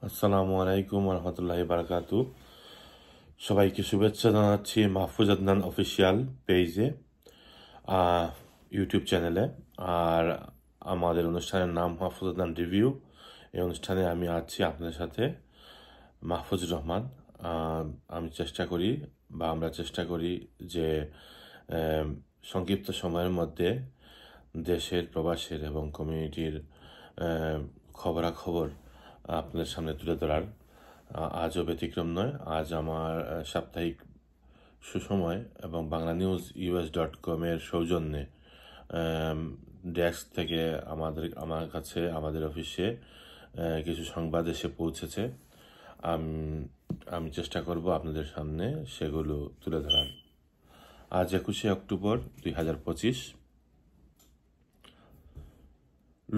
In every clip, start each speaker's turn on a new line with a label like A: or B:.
A: আসসালামু আলাইকুম রহমতুল্লাহি বারাকাতু। সবাইকে শুভেচ্ছা জানাচ্ছি মাহফুজ আদনান অফিসিয়াল পেজে, ইউটিউব চ্যানেলে। আর আমাদের অনুষ্ঠানের নাম মাহফুজ আদনান রিভিউ। এই অনুষ্ঠানে আমি আছি আপনাদের সাথে, মাহফুজুর রহমান। আমি চেষ্টা করি বা আমরা চেষ্টা করি যে সংক্ষিপ্ত সময়ের মধ্যে দেশের, প্রবাসের এবং কমিউনিটির খবরাখবর আপনাদের সামনে তুলে ধরার। আজও ব্যতিক্রম নয়। আজ আমার সাপ্তাহিক সুসময় এবং বাংলা নিউজ US.com এর সৌজন্যে ডেস্ক থেকে আমার কাছে, আমাদের অফিসে কিছু সংবাদ এসে পৌঁছেছে। আমি চেষ্টা করব আপনাদের সামনে সেগুলো তুলে ধরার। আজ 21শে অক্টোবর 2025।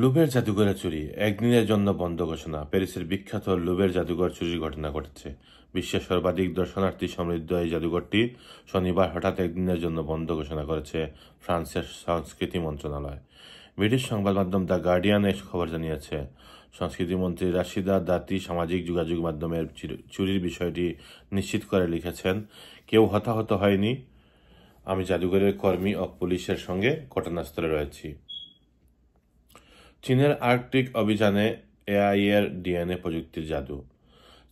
A: লুভের জাদুঘরে চুরি, একদিনের জন্য বন্ধ ঘোষণা। প্যারিসের বিখ্যাত লুভের জাদুঘর চুরির ঘটনা ঘটেছে। বিশ্বের সর্বাধিক দর্শনার্থী সমৃদ্ধ এই জাদুঘরটি শনিবার হঠাৎ একদিনের জন্য বন্ধ ঘোষণা করেছে ফ্রান্সের সংস্কৃতি মন্ত্রণালয়। ব্রিটিশ সংবাদ মাধ্যম দ্য গার্ডিয়ান এ খবর জানিয়েছে। সংস্কৃতিমন্ত্রী রাশিদা দাতি সামাজিক যোগাযোগ মাধ্যমের চুরির বিষয়টি নিশ্চিত করে লিখেছেন, কেউ হতাহত হয়নি। আমি জাদুঘরের কর্মী ও পুলিশের সঙ্গে ঘটনাস্থলে রয়েছি। চীনের আর্কটিক অভিযানে AI এর DNA প্রযুক্তির জাদু।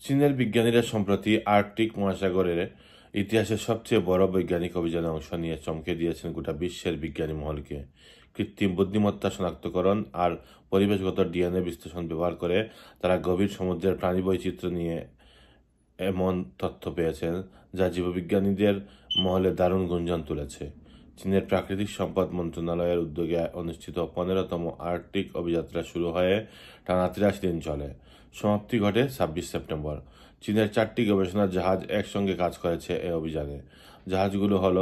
A: চীনের বিজ্ঞানীরা সম্প্রতি আর্কটিক মহাসাগরের ইতিহাসের সবচেয়ে বড় বৈজ্ঞানিক অভিযানে অংশ নিয়ে চমকে দিয়েছেন গোটা বিশ্বের বিজ্ঞানী মহলকে। কৃত্রিম বুদ্ধিমত্তা শনাক্তকরণ আর পরিবেশগত DNA বিশ্লেষণ ব্যবহার করে তারা গভীর সমুদ্রের প্রাণী বৈচিত্র্য নিয়ে এমন তথ্য পেয়েছেন যা জীববিজ্ঞানীদের মহলে দারুণ গুঞ্জন তুলেছে। চীনের প্রাকৃতিক সম্পদ মন্ত্রণালয়ের উদ্যোগে অনুষ্ঠিত 15তম আর্কটিক অভিযাত্রা শুরু হয়ে টানা 83 দিন চলে। সমাপ্তি ঘটে 26 সেপ্টেম্বর। চীনের 4টি গবেষণা জাহাজ একসঙ্গে কাজ করেছে এই অভিযানে। জাহাজগুলো হল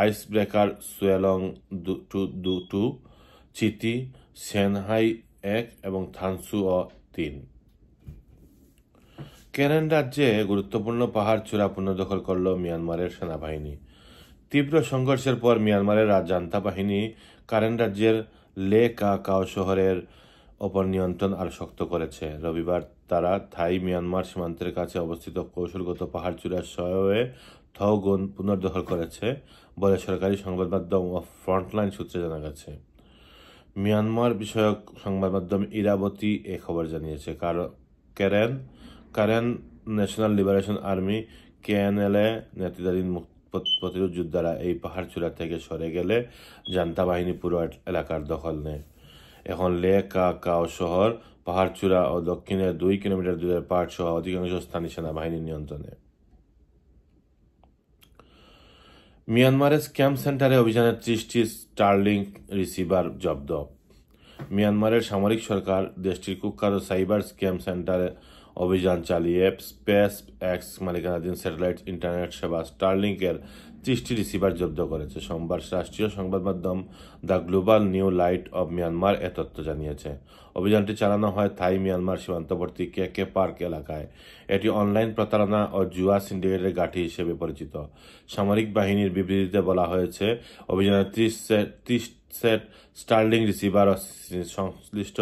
A: আইস ব্রেকার সুয়েলং 2, চিতি, সেনহাই 1 এবং থানসু 3। কেরেন রাজ্যে গুরুত্বপূর্ণ পাহাড় চূড়া পুনর্দখল করল মিয়ানমারের সেনাবাহিনী। তীব্র সংঘর্ষের পর মিয়ানমারের জান্তা বাহিনী কারেন রাজ্যের লে কাও শহরের ওপর নিয়ন্ত্রণ আরও শক্ত করেছে। রবিবার তারা থাই মিয়ানমার সীমান্তের কাছে অবস্থিত কৌশলগত পাহাড় চূড়ার সহায়ে থৌগুন পুনর্দখল করেছে বলে সরকারি সংবাদ মাধ্যম ও ফ্রন্টলাইন সূত্রে জানা গেছে। মিয়ানমার বিষয়ক সংবাদ মাধ্যম ইরাবতী এ খবর জানিয়েছে। Karen National Liberation Army KNLA নেতৃত্বাধীন প্রতিরোধ যোদ্ধারা এই পাহাড় চূড়া থেকে সরে গেলে জান্তা বাহিনী পুরো এলাকার দখল নেয়। এখন লে কাও শহর, পাহাড় চূড়া ও দক্ষিণের 2 কিলোমিটার দূরের পাহাড় সহ অধিকাংশ স্থানীয় সেনাবাহিনীর নিয়ন্ত্রণে। মিয়ানমারের স্ক্যাম সেন্টারে অভিযানে 30টি স্টারলিংক রিসিভার জব্দ। মিয়ানমারের সামরিক সরকার দেশটির কুখ্যাত সাইবার স্ক্যাম সেন্টারে অভিযান চালিয়ে স্পেস এক্স মালিকানাধীন স্যাটেলাইট ইন্টারনেট সেবা স্টারলিংকের 30টি রিসিভার জব্দ করেছে। সোমবার রাষ্ট্রীয় সংবাদ মাধ্যম the global new light of Myanmar এ তথ্য জানিয়েছে। অভিযানটি চালানো হয় থাই মিয়ানমার সীমান্তবর্তী KK পার্ক এলাকায়। এটি অনলাইন প্রতারণা ও জুয়া সিন্ডিকেটের ঘাঁটি হিসেবে পরিচিত। সামরিক বাহিনীর বিবৃতিতে বলা হয়েছে, অভিযানে 30 সেট স্টারলিং রিসিভার ও সংশ্লিষ্ট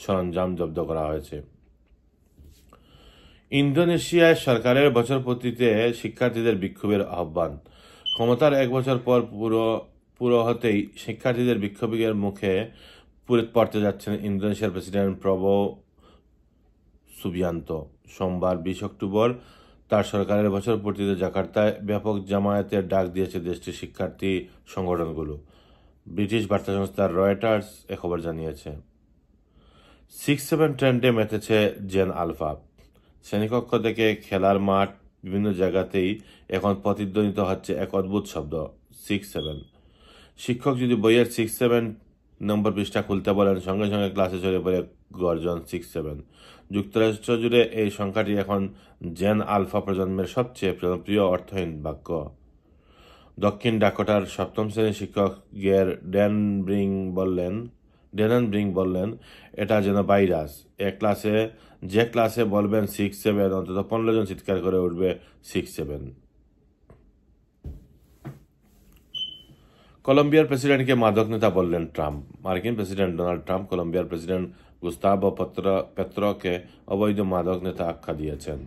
A: সরঞ্জাম জব্দ করা হয়েছে। ইন্দোনেশিয়ায় সরকারের বছরপূর্তিতে শিক্ষার্থীদের বিক্ষোভের আহ্বান। ক্ষমতার 1 বছর পর পুরো হতেই শিক্ষার্থীদের বিক্ষোভের মুখে পড়তে যাচ্ছেন ইন্দোনেশিয়ার প্রেসিডেন্ট প্রবো সুবিয়ান্তো। সোমবার 20 অক্টোবর তার সরকারের বছরপূর্তিতে জাকার্তায় ব্যাপক জামায়াতের ডাক দিয়েছে দেশটির শিক্ষার্থী সংগঠনগুলো। ব্রিটিশ বার্তা সংস্থা রয়টার্স এ খবর জানিয়েছে। 6-7 ট্রেন্ডে মেতেছে জেন আলফা। শ্রেণীকক্ষ থেকে খেলার মাঠ, বিভিন্ন জায়গাতেই এখন প্রতিধ্বনিত হচ্ছে এক অদ্ভুত শব্দ, 6-7। শিক্ষক যদি বইয়ের 6-7 নম্বর পৃষ্ঠা খুলতে বলেন, সঙ্গে সঙ্গে ক্লাসে চলে পড়ে গর্জন 6-7। যুক্তরাষ্ট্র জুড়ে এই সংখ্যাটি এখন জেন আলফা প্রজন্মের সবচেয়ে জনপ্রিয় অর্থহীন বাক্য। দক্ষিণ ডাকোটার 7ম শ্রেণীর শিক্ষক ডেনন ব্রিং বললেন, এটা যেন ভাইরাস। যে ক্লাসে বলবেন 6-7, অন্তত 15 জন চিৎকার করে উঠবে 6-7। কলম্বিয়ার প্রেসিডেন্টকে মাদক নেতা বললেন ট্রাম্প। মার্কিন প্রেসিডেন্ট ডোনাল্ড ট্রাম্প কলম্বিয়ার প্রেসিডেন্ট গুস্তাভো পেত্রোকে অবৈধ মাদক নেতা আখ্যা দিয়েছেন।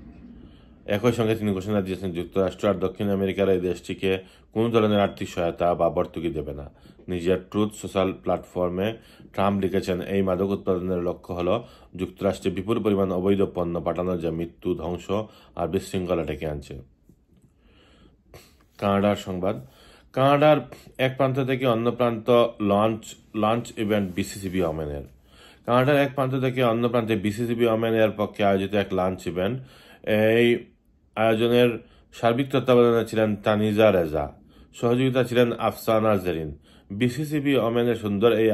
A: একই সঙ্গে তিনি ঘোষণা দিয়েছেন যুক্তরাষ্ট্র আর দক্ষিণ আমেরিকার এই দেশটিকে কোনো ধরনের আর্থিক সহায়তা বা ভর্তুকি দেবে না। নিজের ট্রুথ সোশ্যাল প্ল্যাটফর্মে ট্রাম্প লিখেছেন, এই মাদক উৎপাদনের লক্ষ্য হল যুক্তরাষ্ট্রে বিপুল পরিমাণ অবৈধ পণ্য পাঠানো, যা মৃত্যু, ধ্বংস আর বিশৃঙ্খলা ডেকে আনছে। কানাডার সংবাদ। কানাডার এক প্রান্ত থেকে অন্য প্রান্ত লঞ্চ ইভেন্ট বিসিসিবি ওমেনের। কানাডার এক প্রান্ত থেকে অন্য প্রান্তে বিসিসিবি ওমেনের পক্ষে আয়োজিত এক লাঞ্চ ইভেন্ট। এই আয়োজনের সার্বিক তত্ত্বাবধানে ছিলেন তানিজা রেজা, সহযোগিতা ছিলেন আফসানা জেরিন। বিসিসিবি ওমেনের সুন্দর এই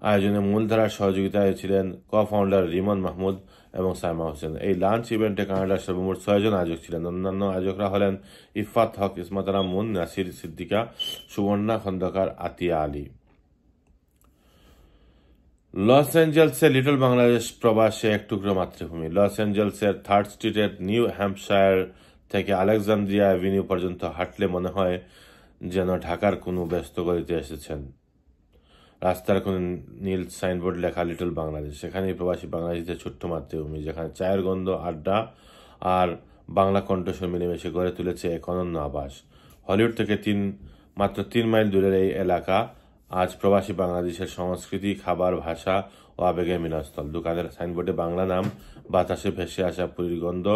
A: আয়োজনে মূলধারার সহযোগিতায় ছিলেন ক-ফাউন্ডার রিমন মাহমুদ এবং সাইমা হোসেন। এই লাঞ্চ ইভেন্টে কানাডার সর্বমোট 6 জন আয়োজক ছিলেন। অন্যান্য আয়োজকরা হলেন ইফাত হক, ইসমাতারা মুন, নাসির সিদ্দিকা, সুবর্ণা খন্দকার, আতিয়া আলী। লস অ্যাঞ্জেলসে লিটল বাংলাদেশ প্রবাসে এক টুকরো মাতৃভূমি। লস অ্যাঞ্জেলসের 3rd স্ট্রিটের নিউ হ্যাম্পশায়ার থেকে আলেকজান্দ্রিয়া অ্যাভিনিউ পর্যন্ত হাঁটলে মনে হয় যেন ঢাকার কোনো ব্যস্ত গলিতে এসেছেন। রাস্তার কোনো নীল সাইনবোর্ড লেখা লিটল বাংলাদেশ। সেখানেই প্রবাসী বাংলাদেশদের ছোট্ট মাতৃভূমি, যেখানে চায়ের গন্ধ, আড্ডা আর বাংলা কণ্ঠস্বর মিলেমিশে গড়ে তুলেছে এক অনন্য আবাস। হলিউড থেকে মাত্র 3 মাইল দূরের এই এলাকা আজ প্রবাসী বাংলাদেশের সংস্কৃতি, খাবার, ভাষা ও আবেগের মিলনস্থল। দোকানের সাইনবোর্ডে বাংলা নাম, বাতাসে ভেসে আসা পুরীর গন্ধ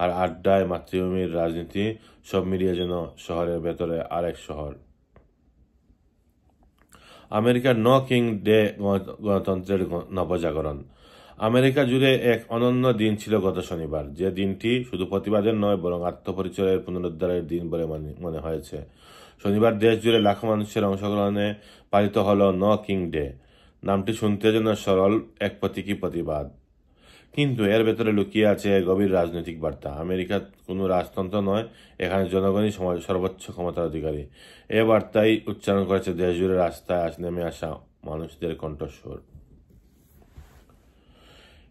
A: আর আড্ডায় মাতৃভূমির রাজনীতি, সব মিলিয়ে যেন শহরের ভেতরে আরেক শহর। আমেরিকার নো কিং ডে গণতন্ত্রের নবজাগরণ। আমেরিকা জুড়ে এক অনন্য দিন ছিল গত শনিবার, যে দিনটি শুধু প্রতিবাদের নয় বরং আত্মপরিচয়ের পুনরুদ্ধারের দিন বলে মনে হয়েছে। শনিবার দেশ জুড়ে লাখো মানুষের অংশগ্রহণে পালিত হল নো কিং ডে। নামটি শুনতে যেন সরল এক প্রতীকী প্রতিবাদ, কিন্তু এর ভেতরে লুকিয়ে আছে গভীর রাজনৈতিক বার্তা। আমেরিকা কোনো রাজতন্ত্র নয়, এখানে জনগণই সর্বোচ্চ ক্ষমতার অধিকারী। এ বার্তাই উচ্চারণ করেছে দেশ জুড়ে রাস্তায় নেমে আসা মানুষদের কণ্ঠস্বর।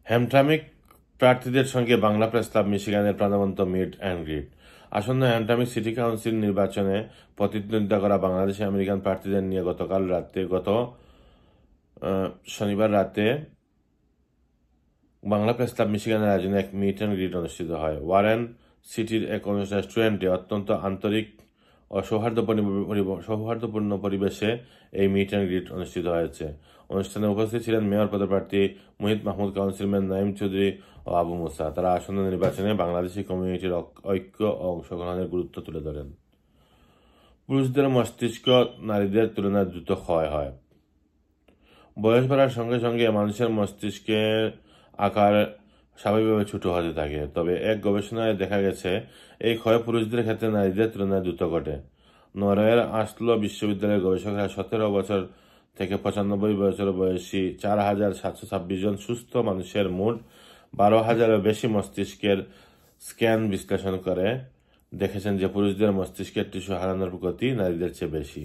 A: হ্যামট্রামিক প্রার্থীদের সঙ্গে বাংলা প্রেস ক্লাব মিশিগানের প্রাণবন্ত মিট অ্যান্ড গ্রিট। আসন্ন হ্যামট্রামিক সিটি কাউন্সিল নির্বাচনে প্রতিদ্বন্দ্বিতা করা বাংলাদেশি আমেরিকান প্রার্থীদের নিয়ে গত শনিবার রাতে বাংলা প্রেস ক্লাব মিশিগানের আয়োজনে এক মিট অ্যান্ড গ্রিট অনুষ্ঠিত হয়। ওয়ারেন সিটির এক রেস্টুরেন্টে অত্যন্ত আন্তরিক ও সৌহার্দ্যপূর্ণ পরিবেশে এই মিট অ্যান্ড গ্রিট অনুষ্ঠিত হয়েছে। অনুষ্ঠানে উপস্থিত ছিলেন মেয়র পদপ্রার্থী মুহিত মাহমুদ, কাউন্সিলম্যান নাইম চৌধুরী ও আবু মুসা। তারা আসন্ন নির্বাচনে বাংলাদেশি কমিউনিটির ঐক্য ও অংশগ্রহণের গুরুত্ব তুলে ধরেন। পুরুষদের মস্তিষ্ক নারীদের তুলনায় দ্রুত ক্ষয় হয়। বয়স বাড়ার সঙ্গে সঙ্গে মানুষের মস্তিষ্কের আকার স্বাভাবিকভাবে ছোট হতে থাকে। তবে এক গবেষণায় দেখা গেছে এই ক্ষয় পুরুষদের ক্ষেত্রে নারীদের তুলনায় দ্রুত ঘটে। নরওয়ের আসলো বিশ্ববিদ্যালয়ের গবেষকরা 17 বছর থেকে 95 বছর বয়সী 4726 জন সুস্থ মানুষের মোট 12,000-এর বেশি মস্তিষ্কের স্ক্যান বিশ্লেষণ করে দেখেছেন যে পুরুষদের মস্তিষ্কের টিস্যু হারানোর গতি নারীদের চেয়ে বেশি।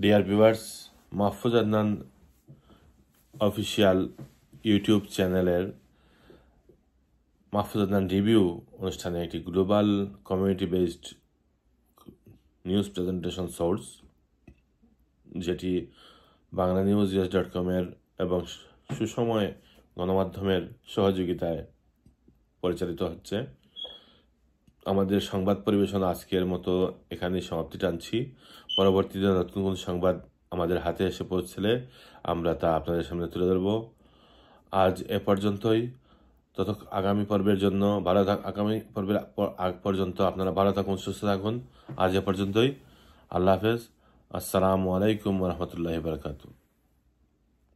A: Dear viewers, Mahfuz Adnan official YouTube চ্যানেলের মাহফুজ আদনান রিভিউ অনুষ্ঠানে একটি global community based news presentation source, যেটি banglanews.com-এর এবং সুসময় গণমাধ্যমের সহযোগিতায় পরিচালিত হচ্ছে। আমাদের সংবাদ পরিবেশন আজকের মতো এখানেই সমাপ্তি টানছি। পরবর্তীতে নতুন কোন সংবাদ আমাদের হাতে এসে পৌঁছলে আমরা তা আপনাদের সামনে তুলে ধরব। আজ এ পর্যন্তই। আগামী পর্বের জন্য আগামী পর্বের আগ পর্যন্ত আপনারা ভালো থাকুন, সুস্থ থাকুন। আজ এ পর্যন্তই। আল্লাহ হাফেজ। আসসালামু আলাইকুম ওয়া রাহমাতুল্লাহি ওয়া বারাকাতুহু।